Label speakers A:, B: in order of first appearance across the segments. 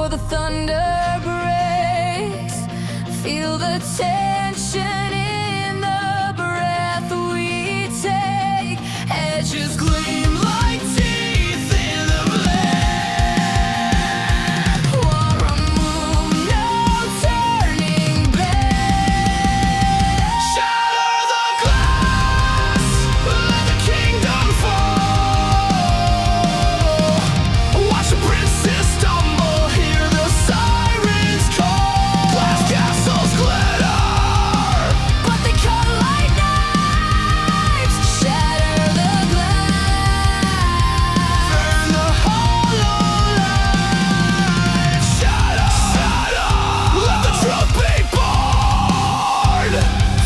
A: before the thunder breaks. Feel the tension in the breath we take. Edges gleam like teeth in the black. One move, no turning back. Shatter the glass, let the kingdom fall. Watch the princess stumble, hear the sirens call. Glass castles glitter, but they cut like knives. Shatter the glass, burn the hollow light. Shatter, shatter, let the truth be born.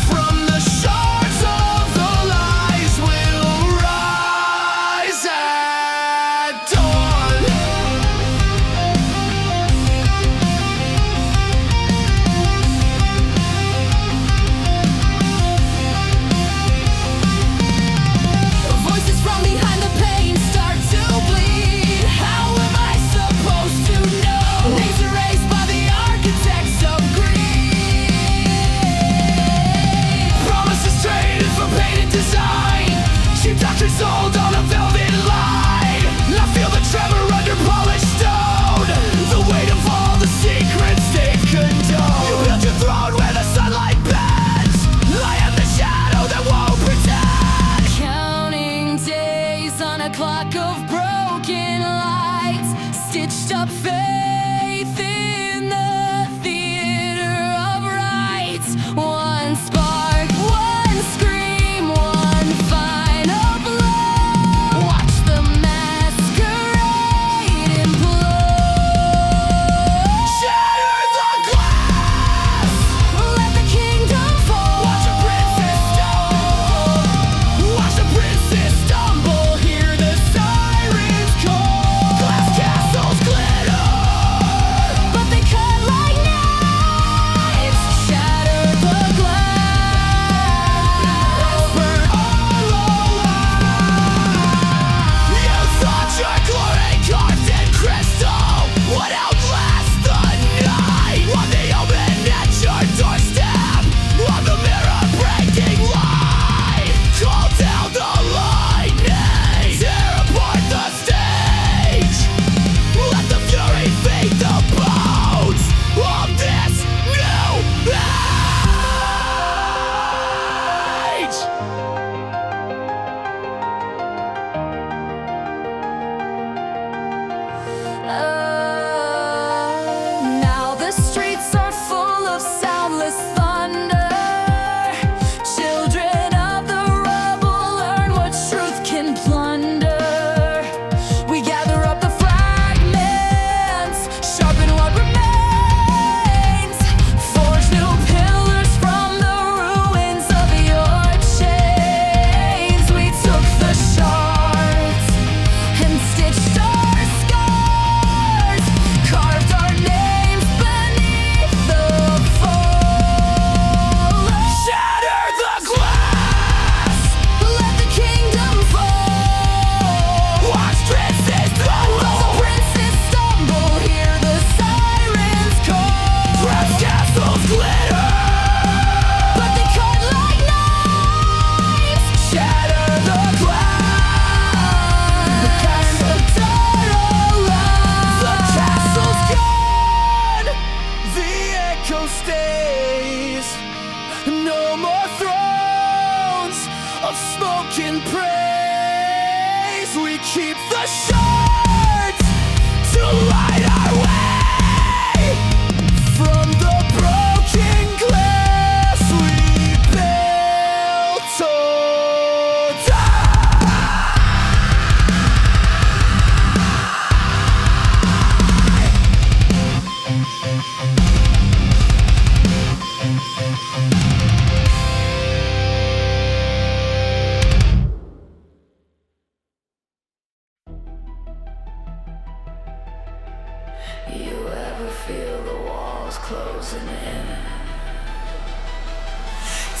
A: From the shards of the lies will rise at dawn. Voices from behind the pain start to bleed. How am I supposed to know? Names erased by the architects of greed. Promises traded for painted design. Cheap doctrine sold on a velvet line. I feel the tremor under polished stone. The weight of all the secrets they condone. You built your throne where the sunlight bends. I am the shadow that won't pretend. Counting days on a clock of broken lights. Stitched up faith in the theater of rights. One spark, one scream, one final blow. Watch the masquerade implode. Shatter the glass, let the kingdom fall. Watch a princess stumble. Watch a princess stumble. Hear the sirens call. Glass castles glitter, but they cut like knives. Shatter the glass, burn hollow light. You thought your glory carved in crystal would outlast the night. On the open at your doorstep, on the mirror breaking light. Call down the lightning, tear apart the stage. Let the fury feed the bones of this new age. Now the streets are full of soundless thunder. Children of the rubble learn what truth can plunder. We gather up the fragments, sharpen what remains. Forge new pillars from the ruins of your chains. We took the shards and stitched our scars, carved our names beneath the fall. Shatter the glass, let the kingdom fall. Watch princes stumble, hear the sirens call. Brass castles glitter, but they cut like knives. Shatter the glass, the castle's gone, the echo stays. No more thrones of smoke and praise. We keep the shards to light our way from the broken glass we built to die. You ever feel the walls closing in?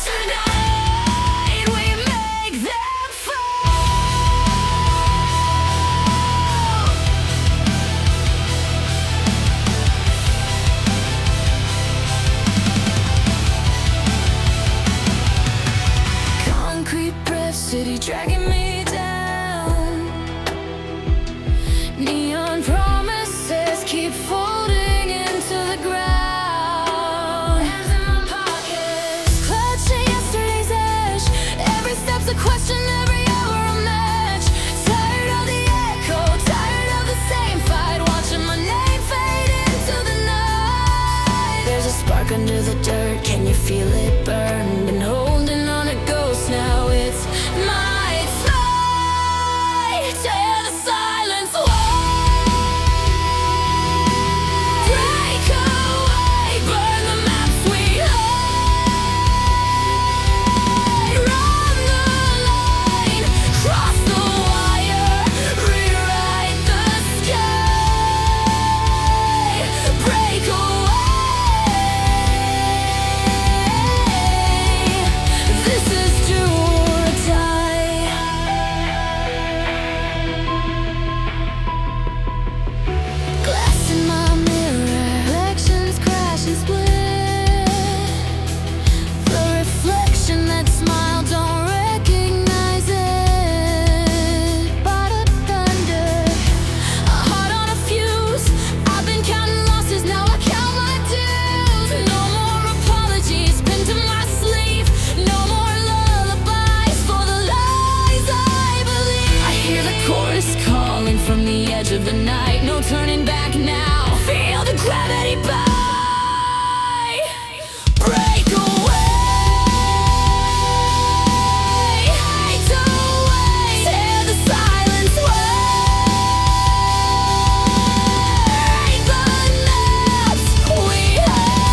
A: Tonight we make them fall. from the edge of the night. No turning back now. Feel the gravity by. Break away. Fade away. Tear the silence away. The maps we hate.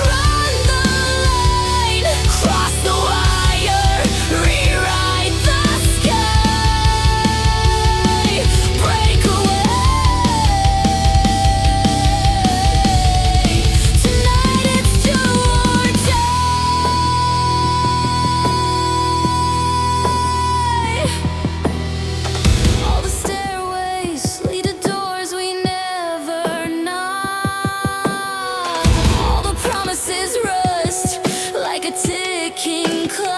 A: Run the line. Cross the wire. Rewrite the sky. Break away. Tonight it's do or die. All the stairways lead to doors we never knock. All the promises rust like a ticking clock.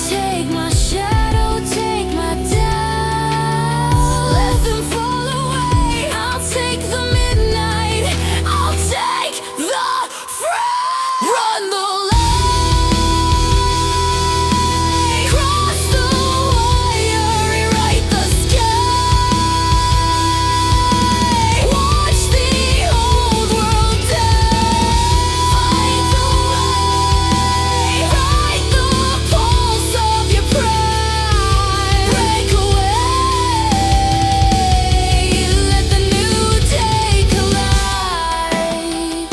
A: Take my shadow, take my doubt. Let them fall away. I'll take the midnight. I'll take the fray. Run the line. Cross the wire. Rewrite the sky. Watch the old world die. Find the way. Ride the pulse of your pride. Break away. Let the new day collide.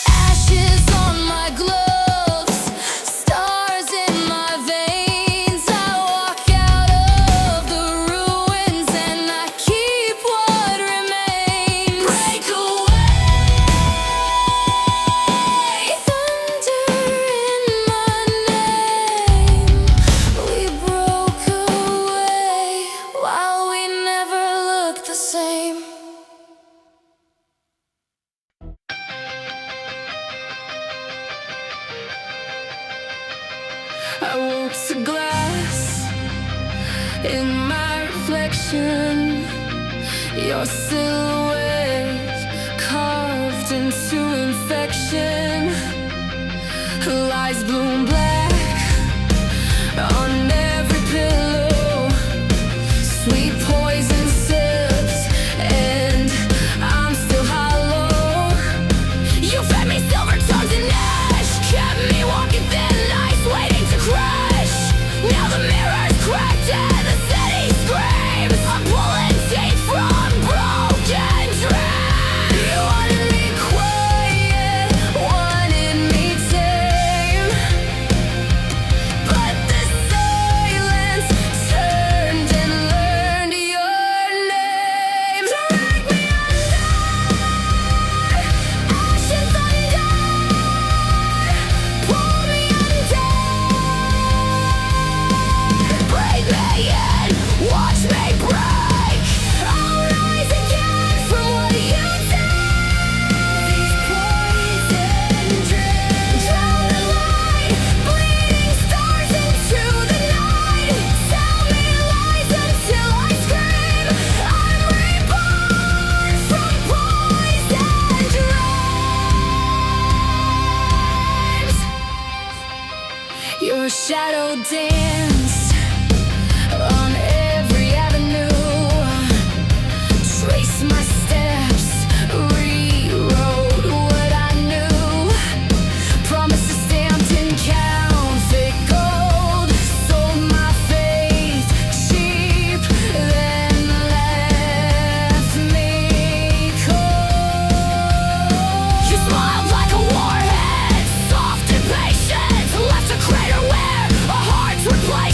A: Ashes on my gloves, stars in my veins. I walk out of the ruins and I keep what remains. Break away. Thunder in my name. We broke away while we never looked the same. I woke to glass in my reflection. Your silhouette carved into infection. Lies bloom black on every pillow. Sweet poison sips, and I'm still hollow. You fed me silver tongues and ash, kept me walking thin ice, waiting to crash. Now the mirror's cracked and the city screams. I'm pulling teeth from broken dreams. You wanted me quiet, wanted me tame, but the silence turned and learned your name. Drag me under, ash and thunder. Pull me under, break me in, watch me break. I'll rise again from what you did. These poison dreams drown the light, bleeding stars into the night. Tell me lies until I scream. I'm reborn from poison dreams. Your shadow danced on every avenue. Trace my steps, rewrote what I knew. Promises stamped in counterfeit gold. Sold my faith cheap, then left me cold. You smiled like a warhead, soft and patient. Left a crater where our hearts were playing.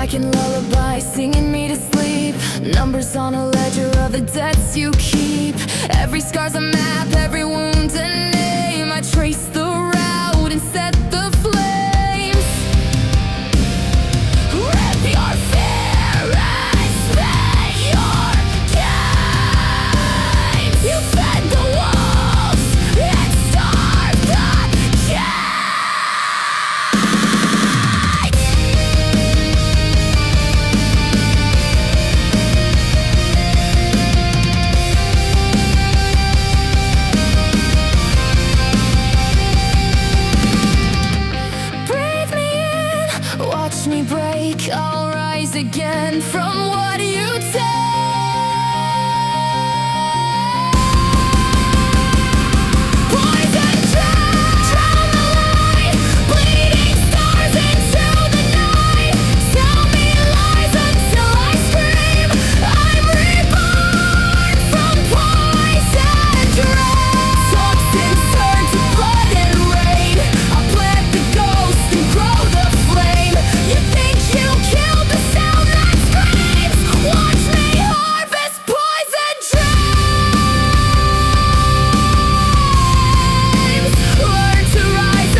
A: like in lullaby, singing me to sleep. Numbers on a ledger of the debts you keep. Every scar's a map, every wound's a name. I trace the route and set the flames. Rip your fear and spit your games. You fed the wolves and starved the cage. Watch me break, I'll rise again from what you take. Poison drown the light, bleeding stars into the night. Tell me lies until I scream. I'm reborn from poison dread. Toxins turn to blood and rain. I plant the ghost and grow the flame. You think you killed the sound that screams? Watch me harvest poison dreams. Learn to rise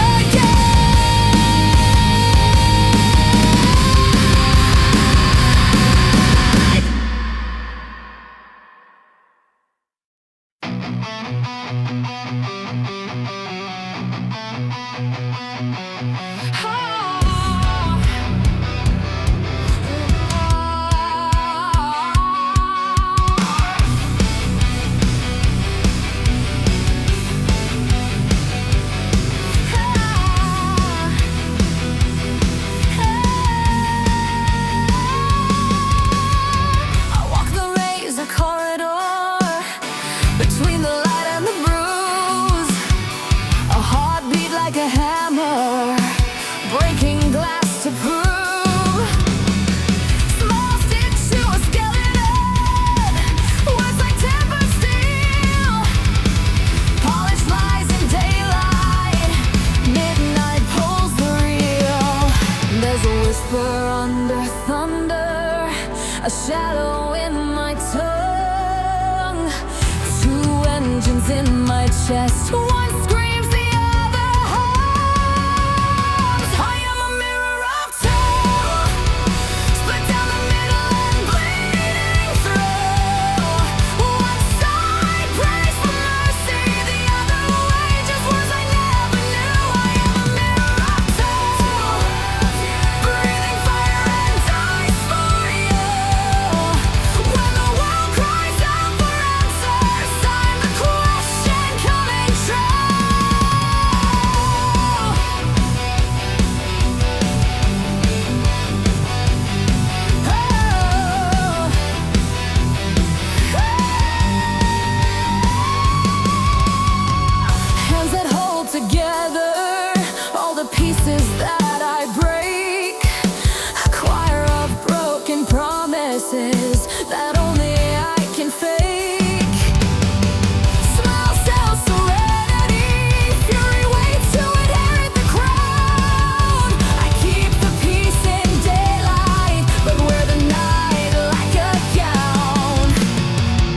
A: I walk the razor corridor between the light and the bruise. A heartbeat like a hammer, breaking glass to prove. Small stitch to a skeleton, words like tempered steel. Polished lies in daylight, midnight pulls the reel. There's a whisper under thunder, a shadow in my tongue. Two engines in my chest, one screams, the other hums. I am a mirror of two, split down the middle and bleeding through. One side prays for mercy, the other wages words I never knew. I am a mirror of two, breathing fire and ice for you. When the world cries out for answers, I'm the question coming true. Hands that hold together all the pieces that I break. A choir of broken promises that only I can fake. Small cell serenity, fury waits to inherit the crown. I keep the peace in daylight, but wear the night like a gown.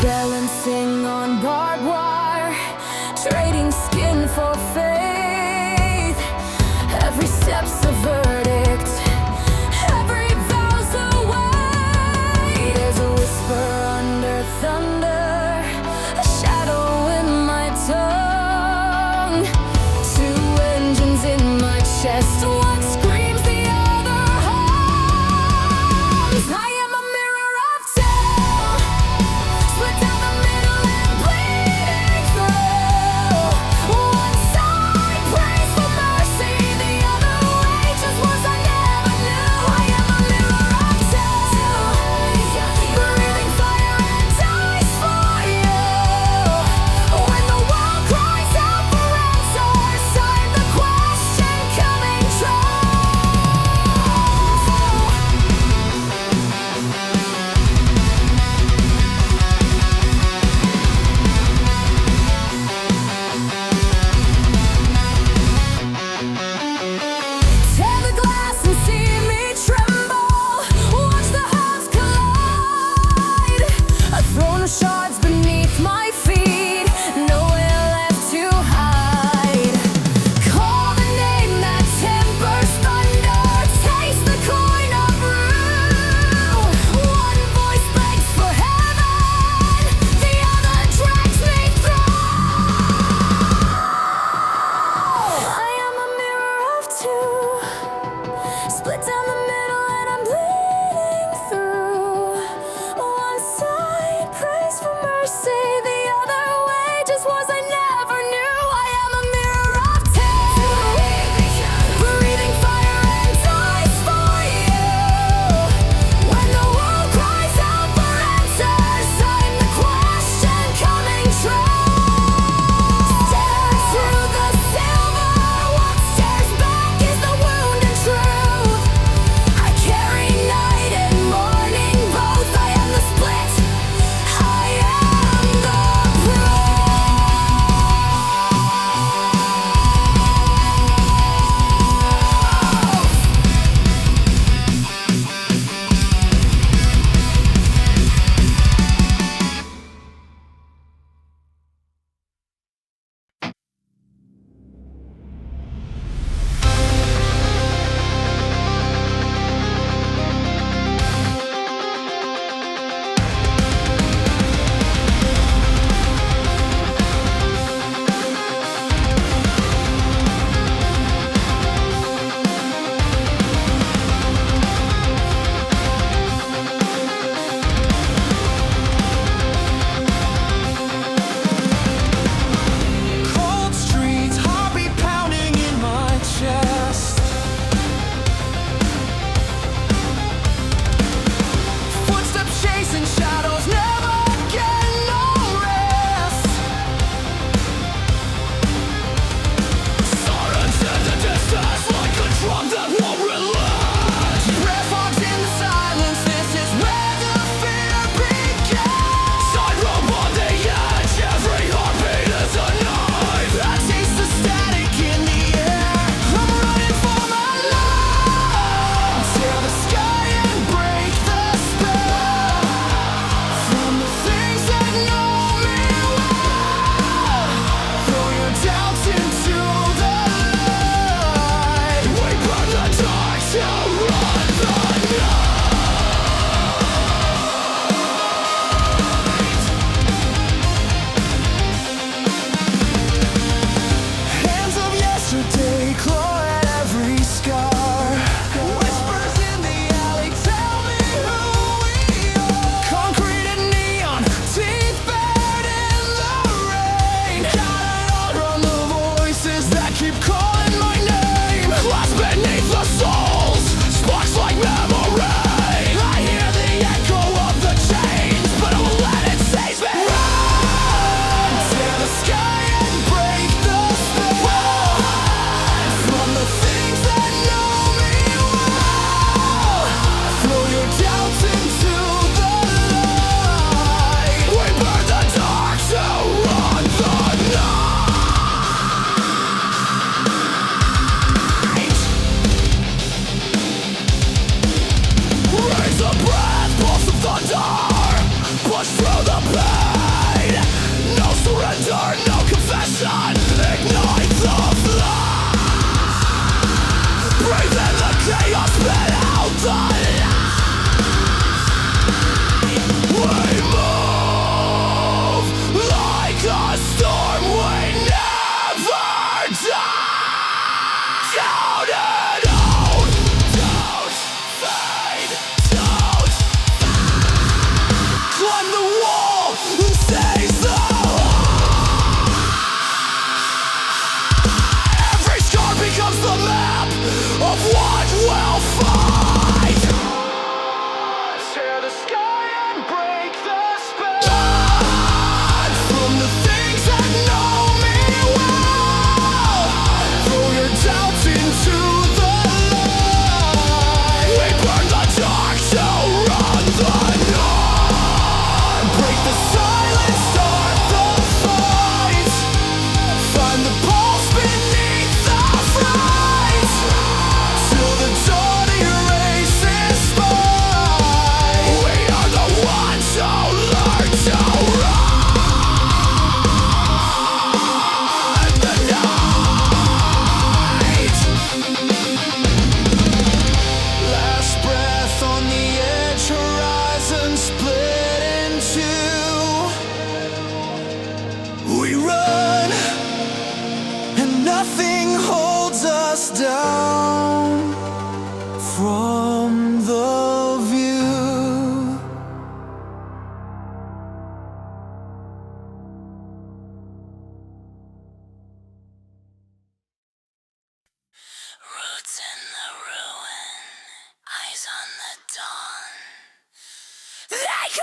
A: Balancing on barbed wire, trading skin for faith. Every step's a verdict, every vow's a weight. There's a whisper under thunder, a shadow in my tongue. Two engines in my chest, one screams, the other hums. I am a mirror of two, split down the middle and bleed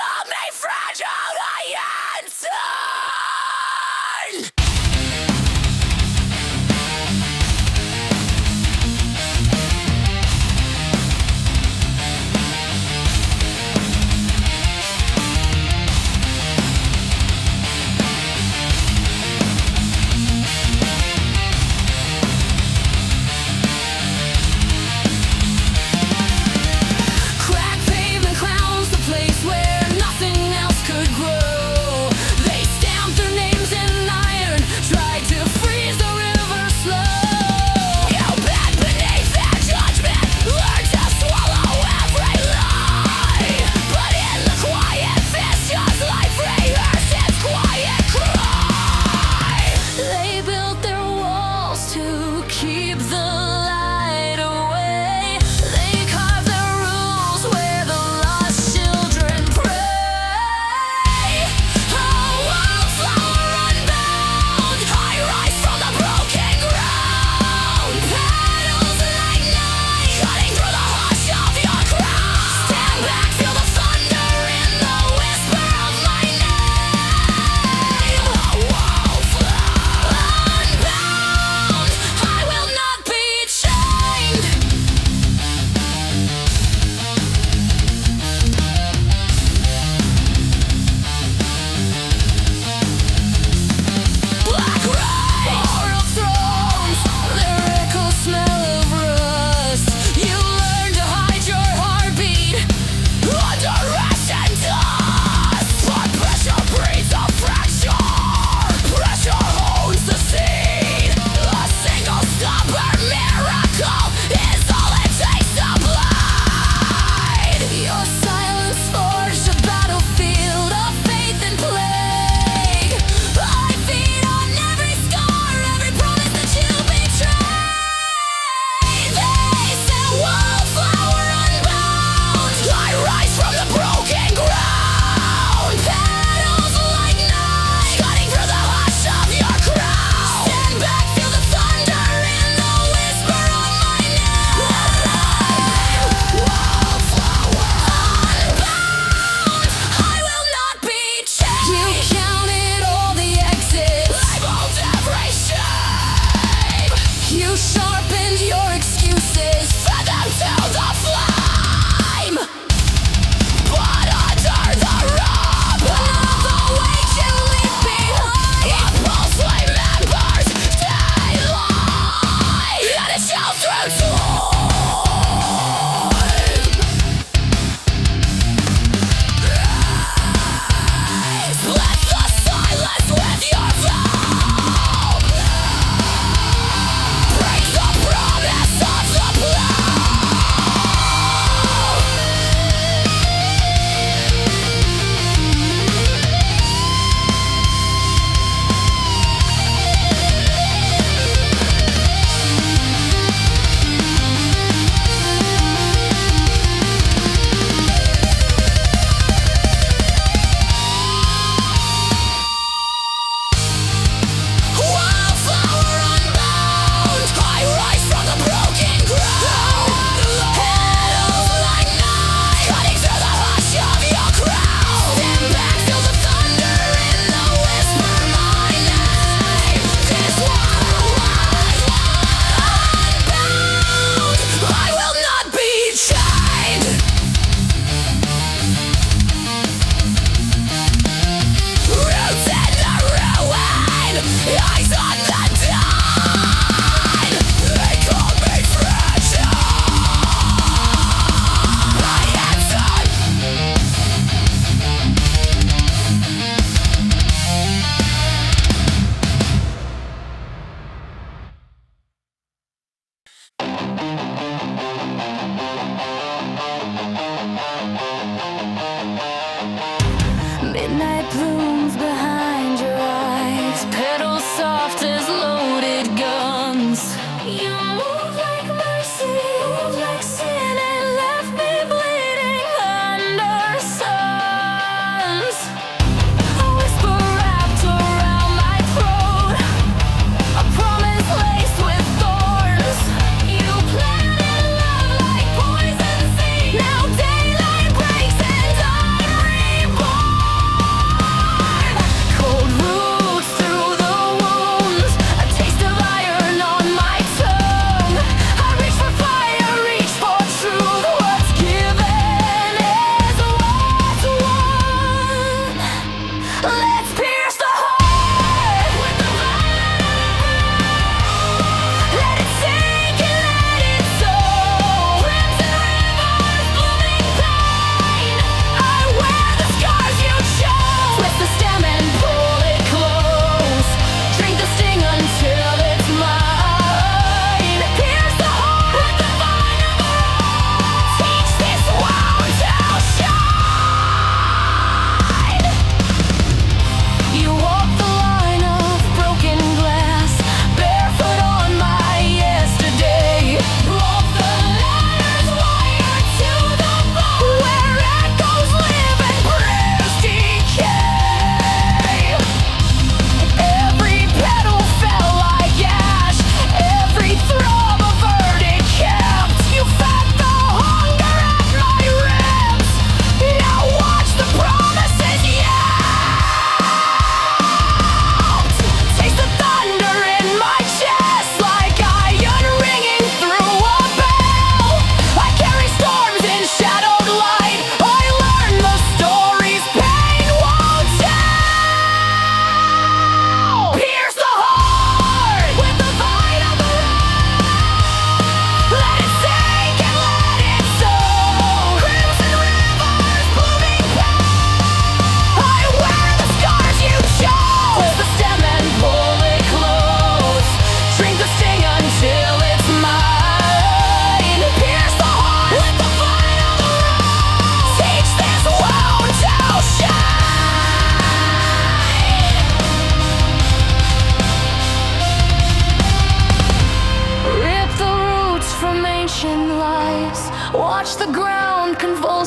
A: call me fragile, I answer. Crack pavement clowns, the place where nothing else could grow.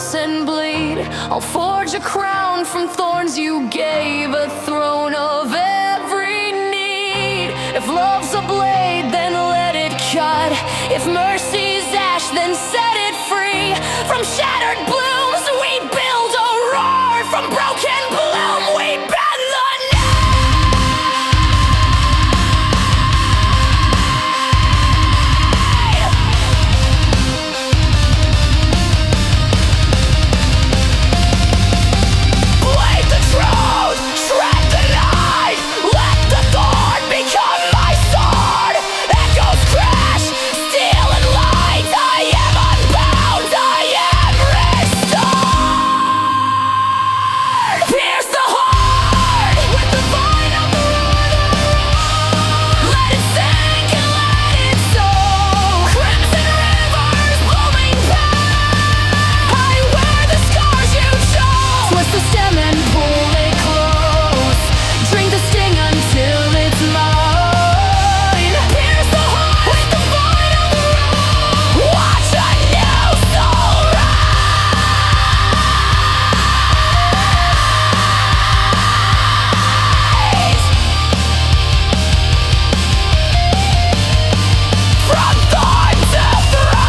A: curse and bleed. I'll forge a crown from thorns you gave, a throne of every need. If love's a blade, then let it cut. If mercy's ash, then set it free. From shattered blooms we build a roar. From broken bloom we bend the blade the truth, shred the night. Let the thorn become my sword. Echoes crash, steel and light. I am unbound, I am restored. Pierce the heart with the vine of the root. Let it sink and let it sow. Crimson rivers blooming past. I wear the scars you chose. Twist the stem and pull it close. Drink the sting until it's mine. Pierce the heart with the vine of the root. Watch a new soul rise. From thorn to throne,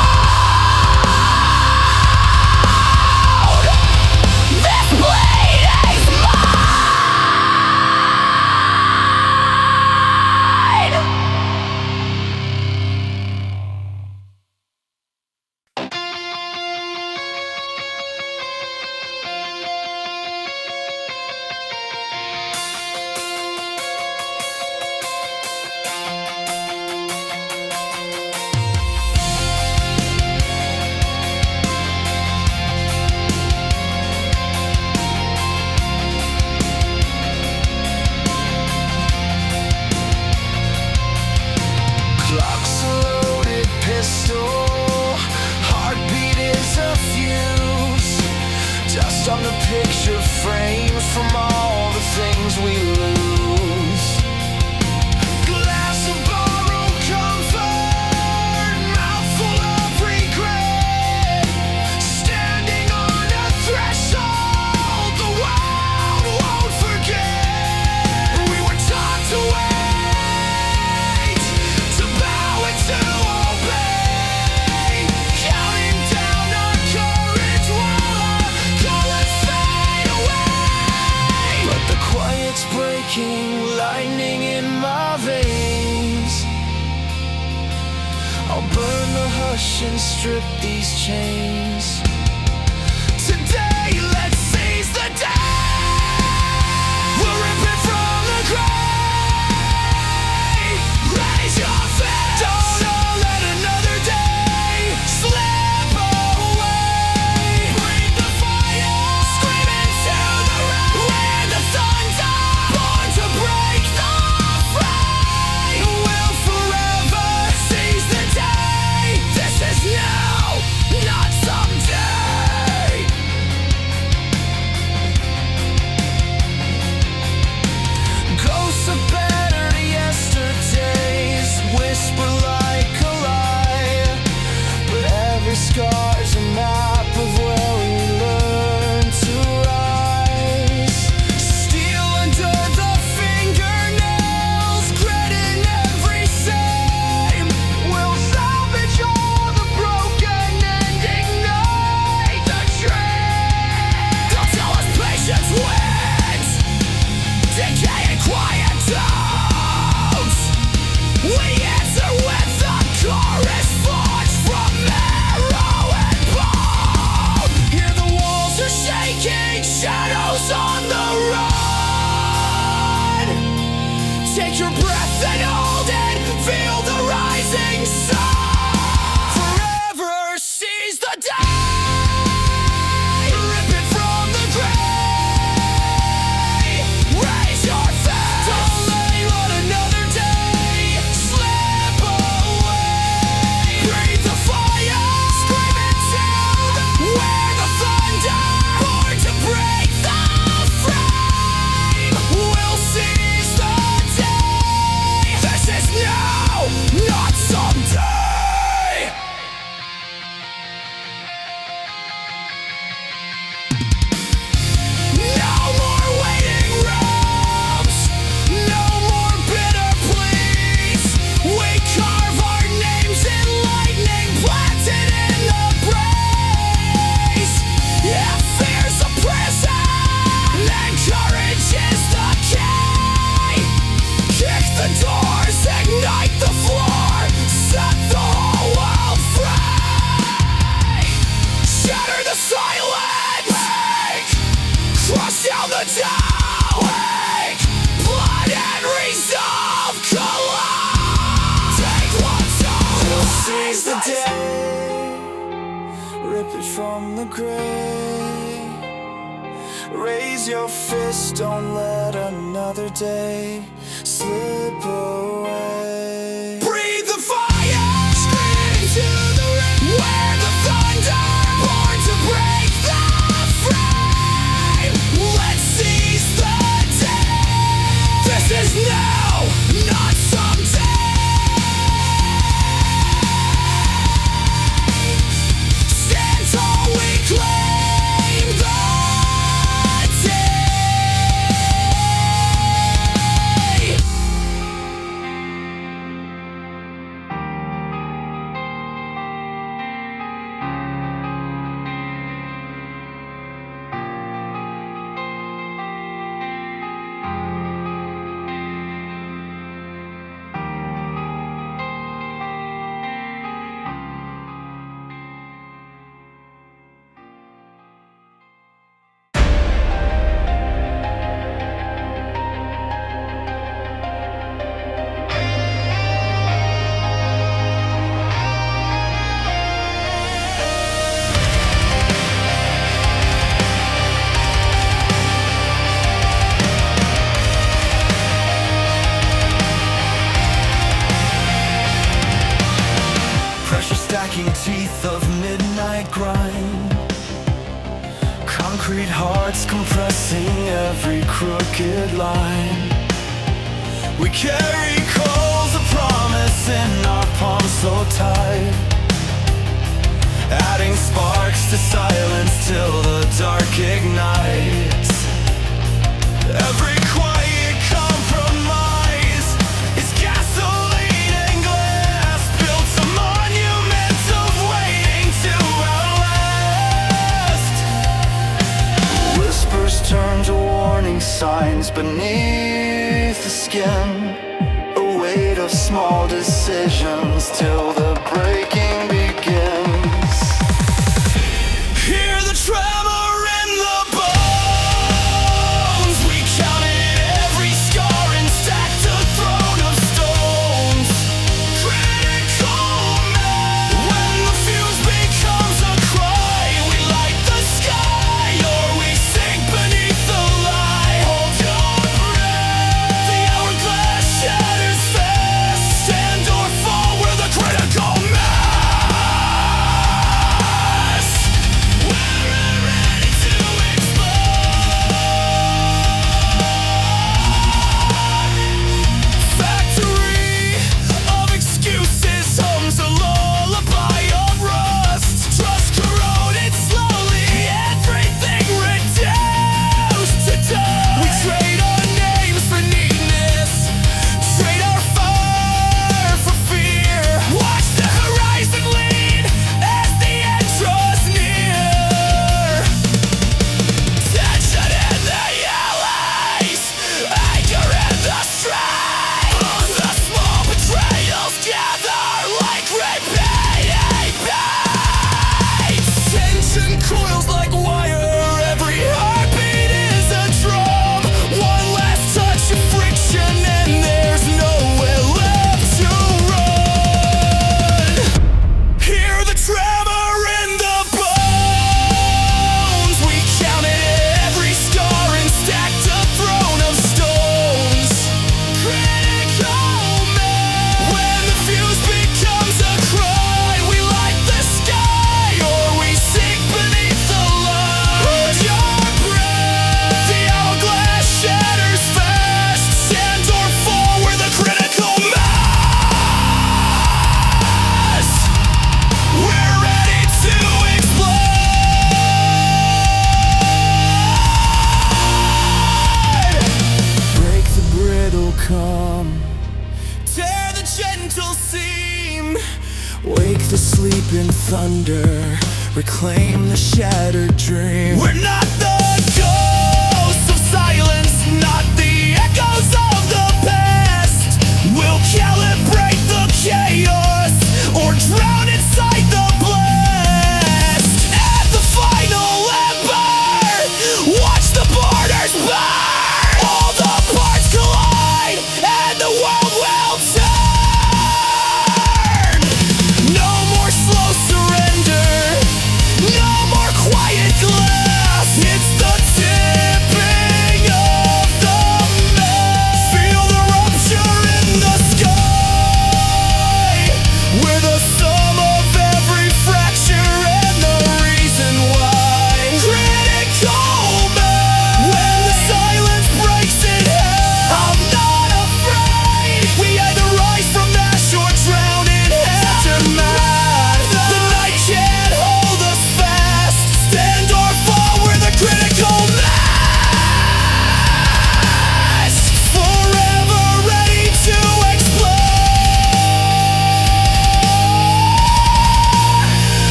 A: this bleeding's mine.
B: Clock's a loaded pistol, heartbeat is a fuse. Dust on the picture frames from all the things we lose. Glass of borrowed comfort, mouthful of regret. Standing on a threshold, the world won't forget. We were taught to wait, to bow and to obey. Counting down our courage while our colors fade away. But the quiet's breaking, lightning in my veins. I'll burn the hush and strip these chains. Today, let's seize the day. We'll rip it from the grave. Raise your fist. Don't let another day slip away. Breathe the fire, scream into the rain. We're the thunder, born to break the fray. We'll forever seize the day. This is now, not someday. from the grave. Raise your fist, don't let another day slip away. Breathe the fire, scream into the rain. Wear the thunder, born to break the frame. Let's seize the day. This is now, not someday. Stand tall, we claim the day. Stacking teeth of midnight grind, concrete hearts compressing every crooked line. We carry coals of promise in our palms so tight, adding sparks to silence till the dark ignites. Every quiet compromise is gasoline and glass, built a monument of waiting to outlast. Whispers turn to warning signs beneath the skin, a weight of small decisions till the breaking begins. Hear the tremor in the bones. We counted every scar and stacked a throne of stones. Critical mass. When the fuse becomes a cry, we light the sky or we sink beneath the light. Hold your breath. The hourglass shatters fast. Stand or fall, we're the critical mass. We're ready to explode. Factory of excuses hums a lullaby of rust. Trust corroded slowly, everything reduced to dust. We trade our names for neatness, trade our fire for fear. Watch the horizon lean as the end draws near. Tension in the alleys, anger in the streets. The small betrayals gather like repeating beats. Tension coils like wire, every heartbeat is a drum. One last touch of friction and there's nowhere left to run. Hear the tremor in the bones. We counted every scar and stacked a throne of stones. Critical mass. When the fuse becomes a cry, we light the sky or we sink beneath the light. Hold your breath. The hourglass shatters fast. Stand or fall, we're the critical mass. We're ready to explode. Break the brittle calm, tear the gentle seam, wake the sleeping thunder, reclaim the shattered dream. We're not the ghosts of silence, not the echoes of the past. We'll calibrate the chaos or drown inside the blast. At the final ember, watch the borders burn. All the parts collide and the world will turn. No more slow surrender, no more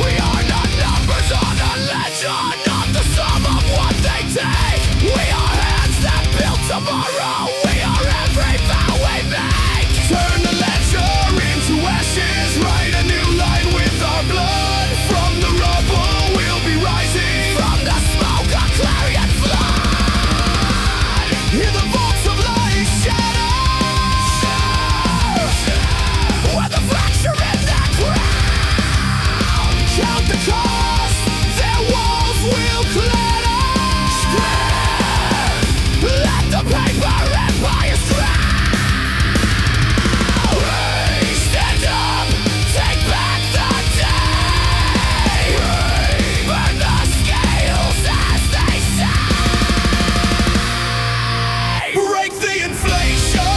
A: We are not numbers on a ledger, not the sum of what they take. We are hands that build tomorrow. We are every vow we make. Turn the ledger into ashes, write a new line with our blood. From the rubble we'll be rising, from the smoke a clarion flood. Hear the bolts of light shatter, with a fracture in the ground. Count the cost, their walls will clatter. Let the paper empires drown. Stand up, take back the day. Burn the scales as they say. Break the inflation,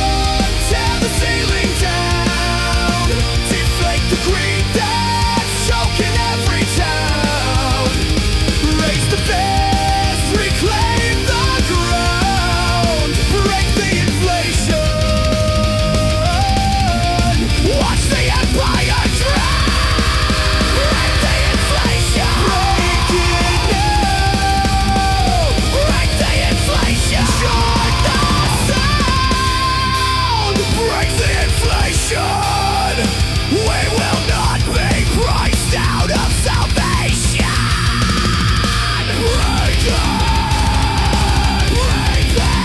A: tear the ceiling down. Deflate the greed that's choking every town. Raise the fence, reclaim the ground. Break the inflation, watch the empire drown. Break the inflation, break it now. Break the inflation, shut the sound. Break the inflation, we will not be priced out of salvation. Break it, break it, break the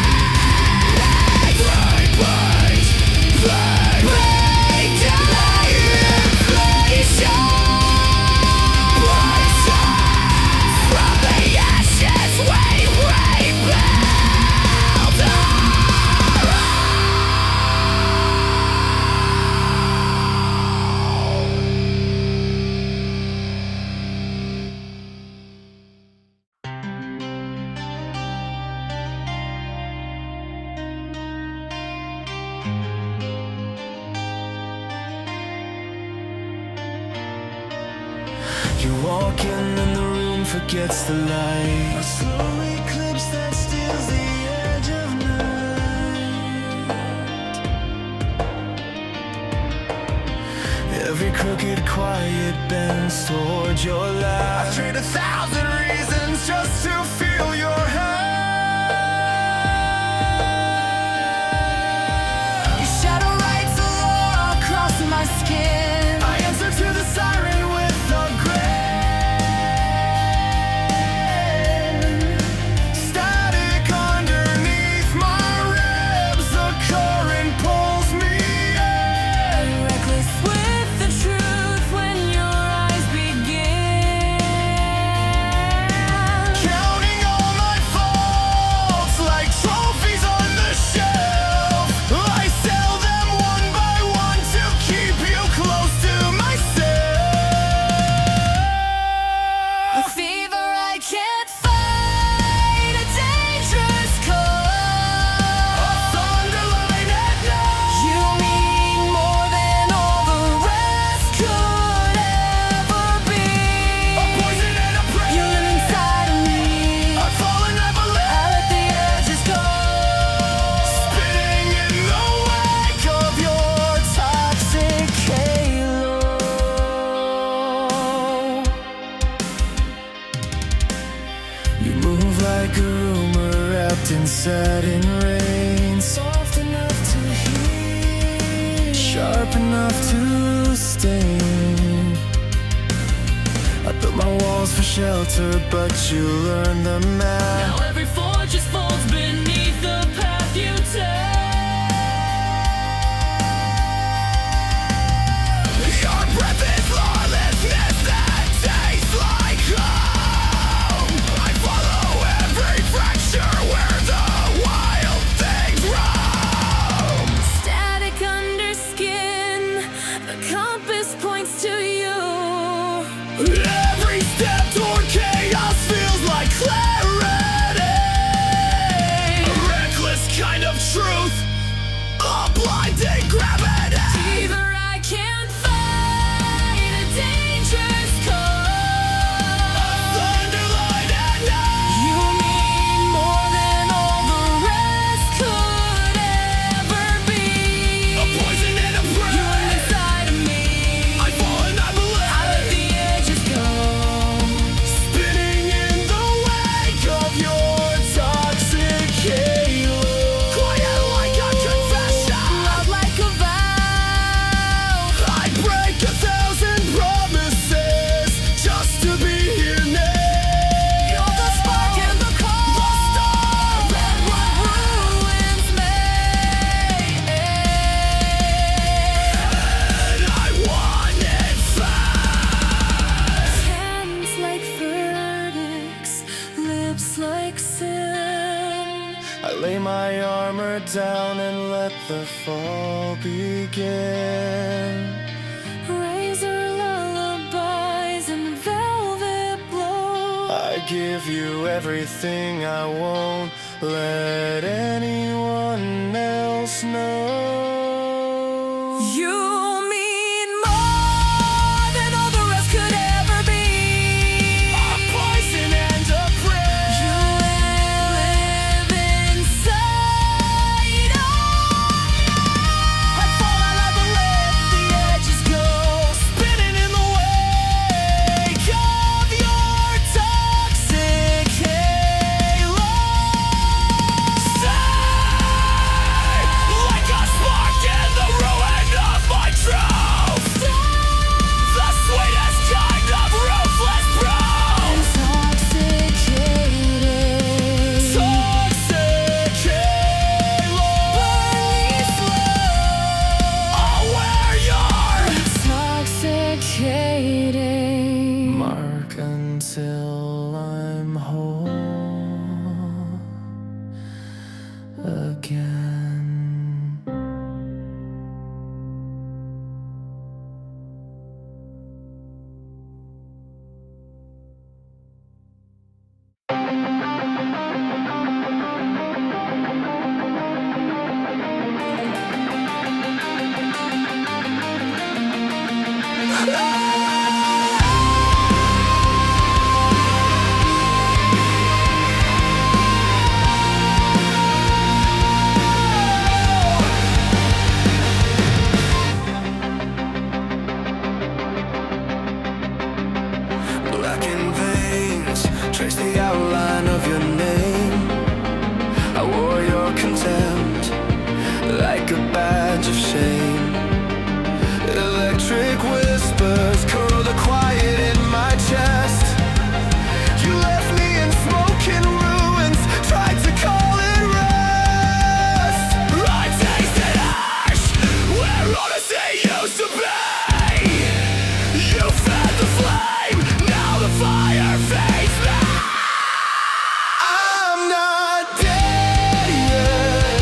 A: inflation. From the ashes we rebuild our
B: You walk in and the room forgets the light. A slow eclipse that steals the edge of night. Every crooked quiet bends toward your light. I'd trade 1,000 reasons just to feel your hand. Your shadow writes a law across my skin. I answer to the siren with a grin. Static underneath my ribs, the current pulls me in. Reckless with the truth when your eyes begin. Counting all my faults like trophies on the shelf. I sell them one by one to keep you close to myself. A fever I can't fight, a dangerous call. A thunderline at night. You mean more than all the rest could ever be. A poison and a prey. You live inside of me. I've fallen, I believe. I let the edges go. Spinning in the wake of your toxic halo. You move like a rumor wrapped in satin rain. Soft enough to heal, sharp enough to stain. I built my walls for shelter, but you learned the math. Now every fortress falls beneath the path you take. Your breath is lawlessness that tastes like home. I follow every fracture where the wild things roam. Static under skin, the compass points to you. Every step toward chaos feels like clarity. the fall began.
C: Razor lullabies and velvet blow.
B: I give you everything, I won't let anyone else know.
C: You mean more than all the rest could ever be.
B: A poison and a prayer.
C: You live inside.
B: I fall out of the lift, the edges go spinning in the wake of your toxic halo. Stay like a spark in the ruin of my truth. The sweetest kind of ruthless proof.
C: Intoxicating.
B: Toxic halo. Oh, where you're
C: Intoxicating.
B: mark until I'm whole again. Blackened veins trace the outline of your name. I wore your contempt like a badge of shame. Electric whispers curl the quiet in my chest. You left me in smoking ruins, tried to call it rest. I tasted ash where honesty used to be. You fed the flame, now the fire fades me. I'm not dead yet.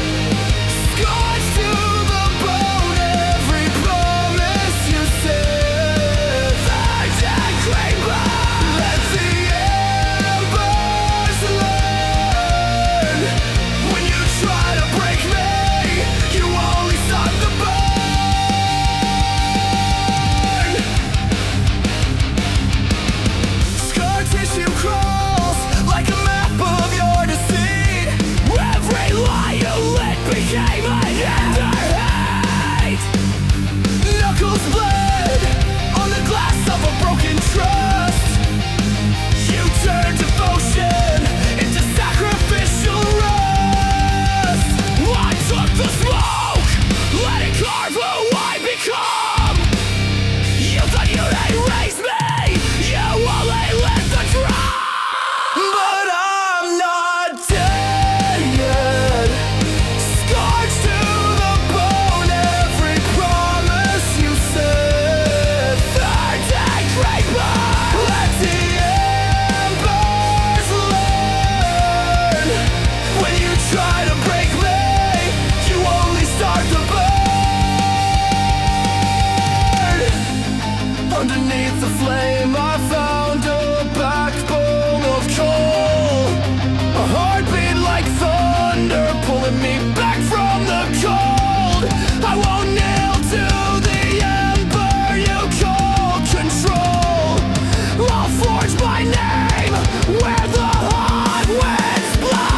B: Scorched to the bone, every promise you said. Third and creeper, let the embers learn. When you try to break me, you only start the burn. Scar tissue crawls like a map of your deceit. Every lie you lit became a hinder hate. Knuckles bled on the glass of a broken trust. You turned devotion into sacrificial rust. I took the smoke, let it carve who I become. You thought you'd erase me, you only lit the drum. But I'm not dead yet. Scorched to the bone, every promise you said. Third and creeper, let the embers learn. When you try to break me, you only start the burn. Underneath the flame, I found a backbone of coal. A heartbeat like thunder, pulling me back from the cold. I won't kneel to the ember you call control. I'll forge my name where the hot winds blow.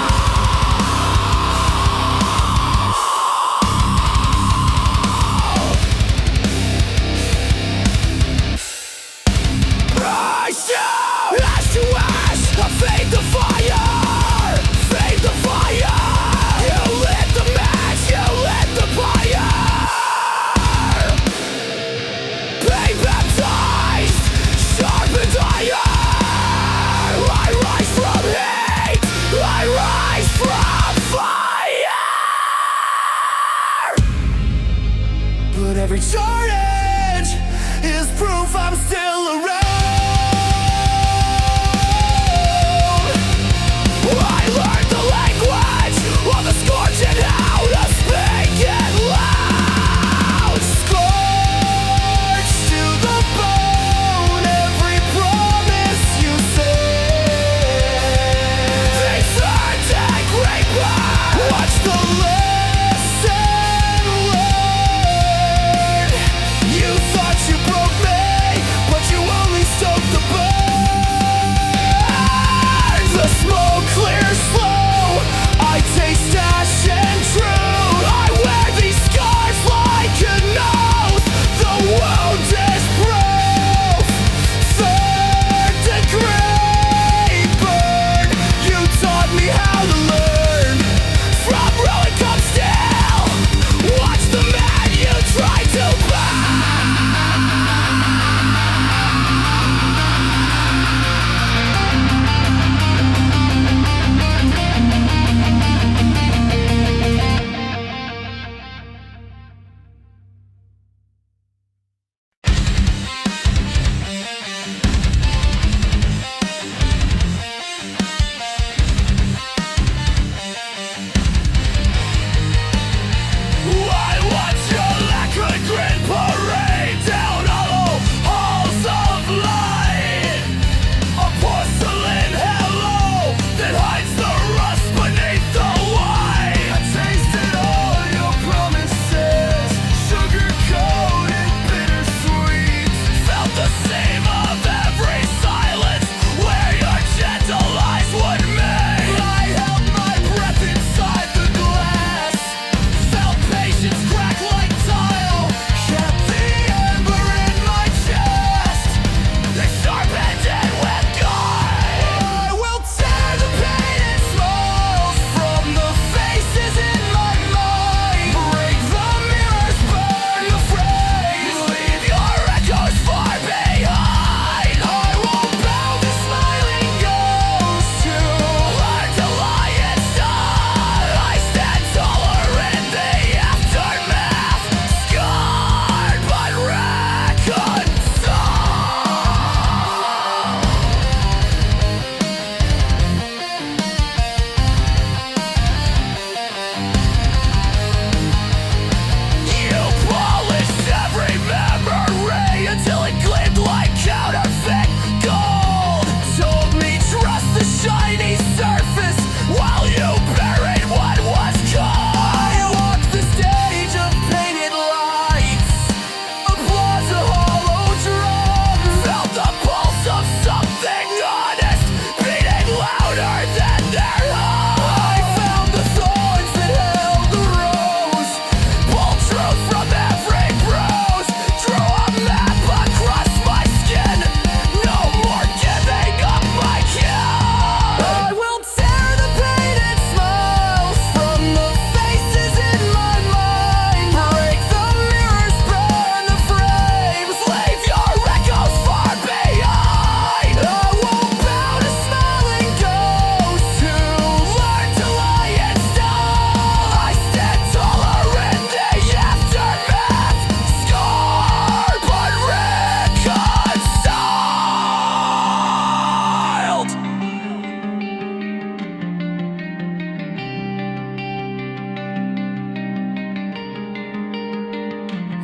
B: Rise to ash, I fade the fire. Fade the fire. You lit the match, you lit the fire. Pain baptized, sharpened iron. I rise from hate, I rise from fire. But every shortage is proof I'm still around. I learned the language of the scorch and how to speak it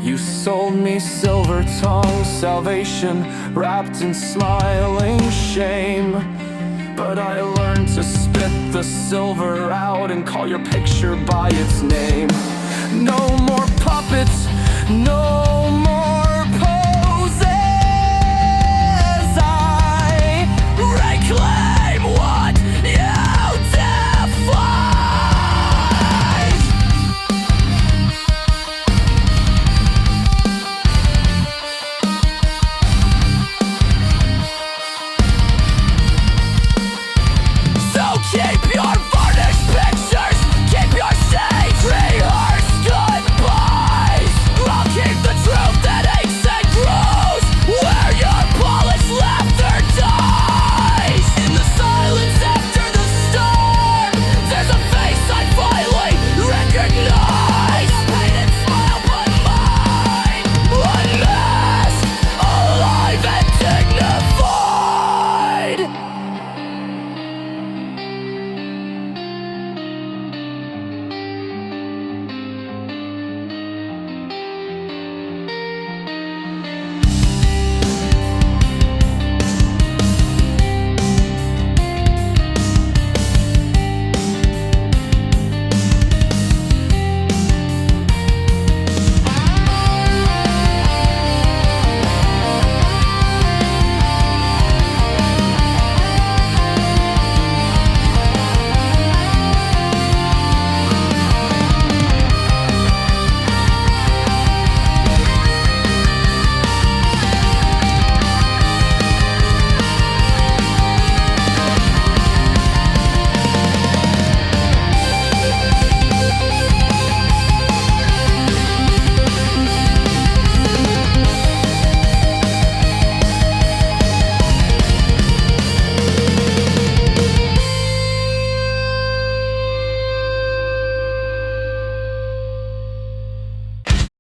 A: You sold me silver tongue salvation wrapped in smiling shame. But I learned to spit the silver out and call your picture by its name. No more puppets, no